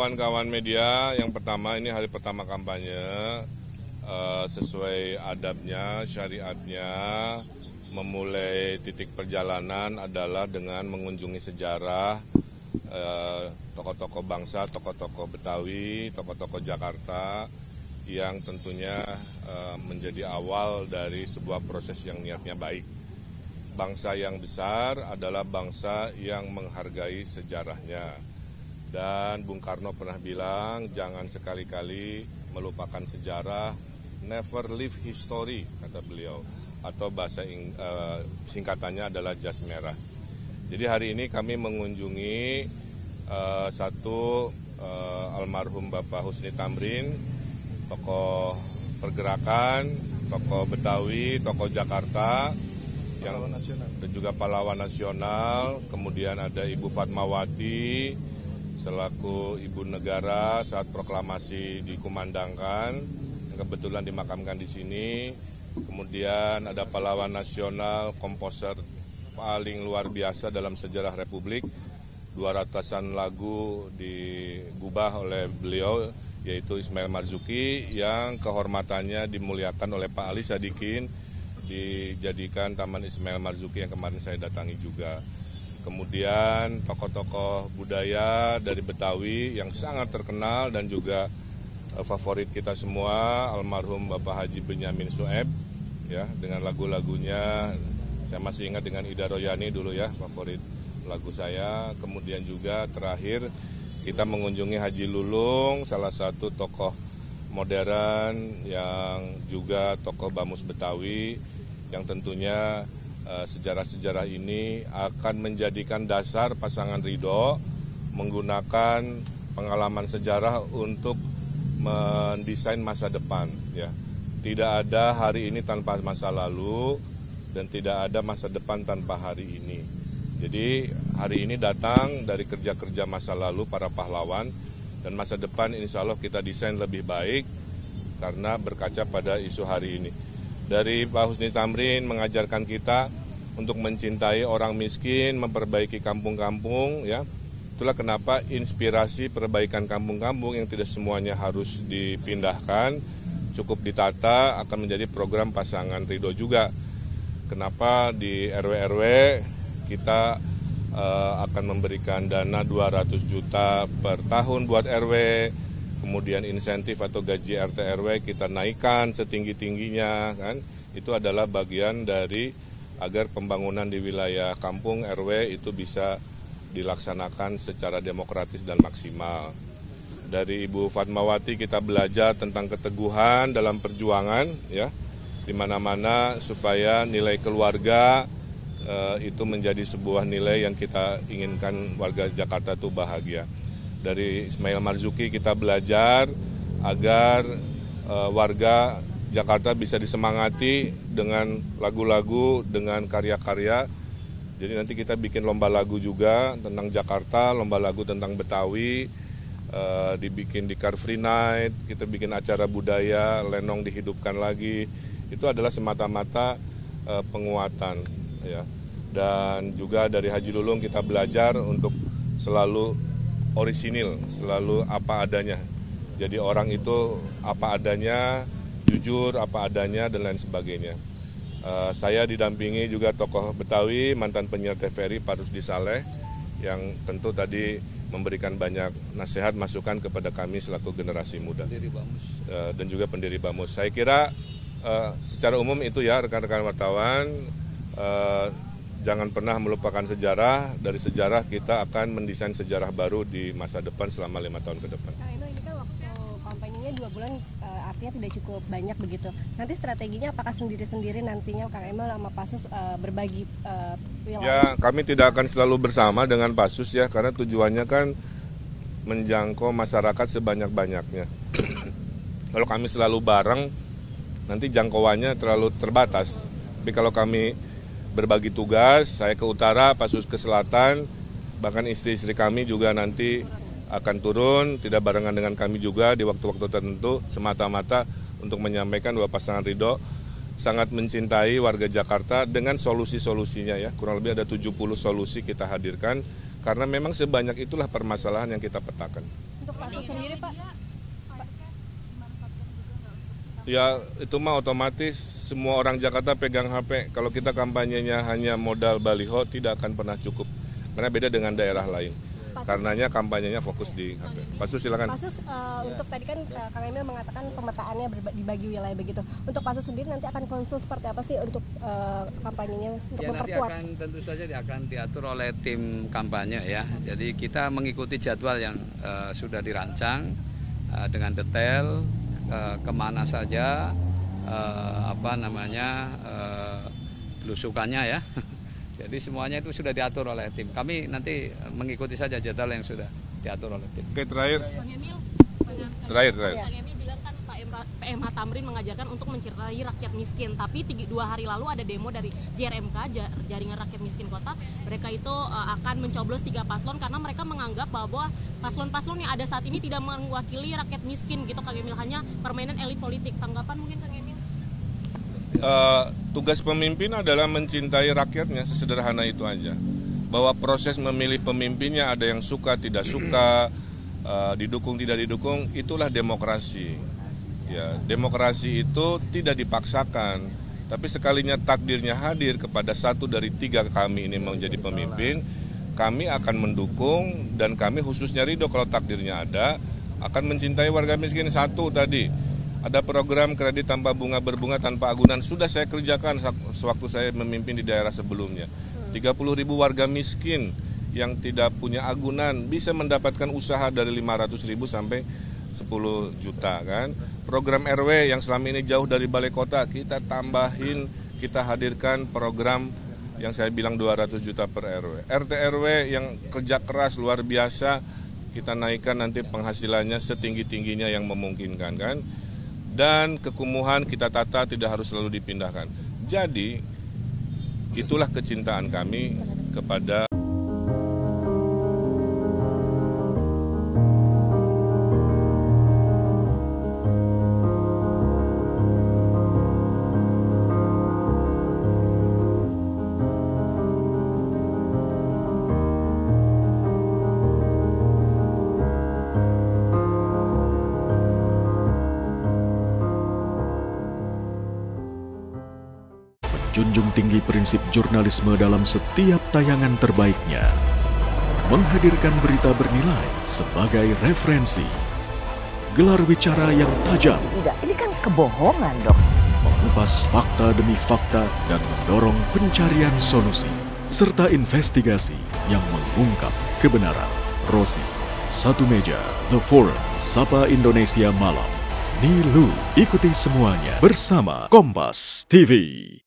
Kawan-kawan media, yang pertama ini hari pertama kampanye, sesuai adabnya, syariatnya, memulai titik perjalanan adalah dengan mengunjungi sejarah tokoh-tokoh bangsa, tokoh-tokoh Betawi, tokoh-tokoh Jakarta yang tentunya menjadi awal dari sebuah proses yang niatnya baik. Bangsa yang besar adalah bangsa yang menghargai sejarahnya. Dan Bung Karno pernah bilang, jangan sekali-kali melupakan sejarah, never leave history, kata beliau. Atau bahasa singkatannya adalah jas merah. Jadi hari ini kami mengunjungi satu almarhum Bapak Husni Tamrin, tokoh pergerakan, tokoh Betawi, tokoh Jakarta, yang dan juga pahlawan nasional. Kemudian ada Ibu Fatmawati selaku ibu negara saat proklamasi dikumandangkan, yang kebetulan dimakamkan di sini. Kemudian ada pahlawan nasional, komposer paling luar biasa dalam sejarah Republik, 200-an lagu digubah oleh beliau, yaitu Ismail Marzuki, yang kehormatannya dimuliakan oleh Pak Ali Sadikin, dijadikan Taman Ismail Marzuki yang kemarin saya datangi juga. Kemudian tokoh-tokoh budaya dari Betawi yang sangat terkenal dan juga favorit kita semua, almarhum Bapak Haji Benyamin Sueb, ya, dengan lagu-lagunya. Saya masih ingat dengan Ida Royani dulu ya, favorit lagu saya. Kemudian juga terakhir kita mengunjungi Haji Lulung, salah satu tokoh modern yang juga tokoh Bamus Betawi, yang tentunya sejarah-sejarah ini akan menjadikan dasar pasangan Ridho menggunakan pengalaman sejarah untuk mendesain masa depan. Ya. Tidak ada hari ini tanpa masa lalu dan tidak ada masa depan tanpa hari ini. Jadi hari ini datang dari kerja-kerja masa lalu para pahlawan, dan masa depan insya Allah kita desain lebih baik karena berkaca pada isu hari ini. Dari Pak Husni Tamrin mengajarkan kita untuk mencintai orang miskin, memperbaiki kampung-kampung, ya. Itulah kenapa inspirasi perbaikan kampung-kampung yang tidak semuanya harus dipindahkan, cukup ditata, akan menjadi program pasangan Ridho juga. Kenapa di RW-RW kita akan memberikan dana 200 juta per tahun buat RW, kemudian insentif atau gaji RT RW kita naikkan setinggi-tingginya, kan? Itu adalah bagian dari agar pembangunan di wilayah kampung RW itu bisa dilaksanakan secara demokratis dan maksimal. Dari Ibu Fatmawati kita belajar tentang keteguhan dalam perjuangan, ya, di mana-mana supaya nilai keluarga itu menjadi sebuah nilai yang kita inginkan warga Jakarta itu bahagia. Dari Ismail Marzuki kita belajar agar warga Jakarta bisa disemangati dengan lagu-lagu, dengan karya-karya. Jadi nanti kita bikin lomba lagu juga tentang Jakarta, lomba lagu tentang Betawi, dibikin di Car Free Night, kita bikin acara budaya, lenong dihidupkan lagi. Itu adalah semata-mata penguatan, ya. Dan juga dari Haji Lulung kita belajar untuk selalu orisinil, selalu apa adanya. Jadi orang itu apa adanya, jujur apa adanya, dan lain sebagainya. Saya didampingi juga tokoh Betawi, mantan penyiar TVRI Pak Rusdi Saleh, yang tentu tadi memberikan banyak nasihat, masukan kepada kami selaku generasi muda. Pendiri Bamus. Dan juga pendiri Bamus. Saya kira secara umum itu ya rekan-rekan wartawan, jangan pernah melupakan sejarah. Dari sejarah kita akan mendesain sejarah baru di masa depan selama 5 tahun ke depan. Kak Eno, ini kan waktu kampanyenya 2 bulan, artinya tidak cukup banyak begitu. Nanti strateginya apakah sendiri-sendiri nantinya Kang Emil sama Pasus berbagi wilayah? Ya, kami tidak akan selalu bersama dengan Pasus ya, karena tujuannya kan menjangkau masyarakat sebanyak-banyaknya. Kalau kami selalu bareng, nanti jangkauannya terlalu terbatas. Tapi kalau kami berbagi tugas, saya ke utara, Pasus ke selatan, bahkan istri-istri kami juga nanti akan turun, tidak barengan dengan kami juga di waktu-waktu tertentu, semata-mata untuk menyampaikan bahwa pasangan Ridho sangat mencintai warga Jakarta dengan solusi-solusinya ya. Kurang lebih ada 70 solusi kita hadirkan, karena memang sebanyak itulah permasalahan yang kita petakan. Untuk kasus sendiri Pak? Ya itu mah otomatis semua orang Jakarta pegang HP. Kalau kita kampanyenya hanya modal baliho tidak akan pernah cukup. Karena beda dengan daerah lain. Karenanya kampanyenya fokus di HP. Pasus silakan. Pasus untuk tadi kan Kang Emil mengatakan pemetaannya dibagi wilayah begitu. Untuk Pasus sendiri nanti akan konsul seperti apa sih untuk kampanyenya untuk memperkuat? Nanti tentu saja akan diatur oleh tim kampanye ya. Jadi kita mengikuti jadwal yang sudah dirancang dengan detail. Kemana saja belusukannya ya. Jadi semuanya itu sudah diatur oleh tim. Kami nanti mengikuti saja jadwal yang sudah diatur oleh tim. Oke, terakhir. Terakhir. Kang Emil bilang kan PMH Tamrin mengajarkan untuk mencintai rakyat miskin. Tapi 2 hari lalu ada demo dari JRMK, Jaringan Rakyat Miskin Kota. Mereka itu akan mencoblos 3 paslon karena mereka menganggap bahwa paslon-paslon yang ada saat ini tidak mewakili rakyat miskin gitu. Kang Emil, hanya permainan elit politik. Tanggapan mungkin Kang Emil? Tugas pemimpin adalah mencintai rakyatnya, sesederhana itu aja. Bahwa proses memilih pemimpinnya ada yang suka, tidak suka, didukung, tidak didukung, itulah demokrasi. Ya, demokrasi itu tidak dipaksakan, tapi sekalinya takdirnya hadir kepada 1 dari 3 kami ini menjadi pemimpin, kami akan mendukung dan kami khususnya ridho kalau takdirnya ada, akan mencintai warga miskin. 1 tadi. Ada program kredit tanpa bunga berbunga tanpa agunan, sudah saya kerjakan sewaktu saya memimpin di daerah sebelumnya. 30.000 warga miskin yang tidak punya agunan bisa mendapatkan usaha dari 500.000 sampai 10 juta kan. Program RW yang selama ini jauh dari balai kota, kita tambahin, kita hadirkan program yang saya bilang 200 juta per RW. RT RW yang kerja keras luar biasa, kita naikkan nanti penghasilannya setinggi-tingginya yang memungkinkan kan. Dan kekumuhan kita tata, tidak harus selalu dipindahkan. Jadi itulah kecintaan kami kepada junjung tinggi prinsip jurnalisme dalam setiap tayangan terbaiknya. Menghadirkan berita bernilai sebagai referensi. Gelar bicara yang tajam. Tidak, ini kan kebohongan dok. Mengupas fakta demi fakta dan mendorong pencarian solusi. Serta investigasi yang mengungkap kebenaran. Rosi, Satu Meja, The Forum, Sapa Indonesia Malam. Nilu, ikuti semuanya bersama Kompas TV.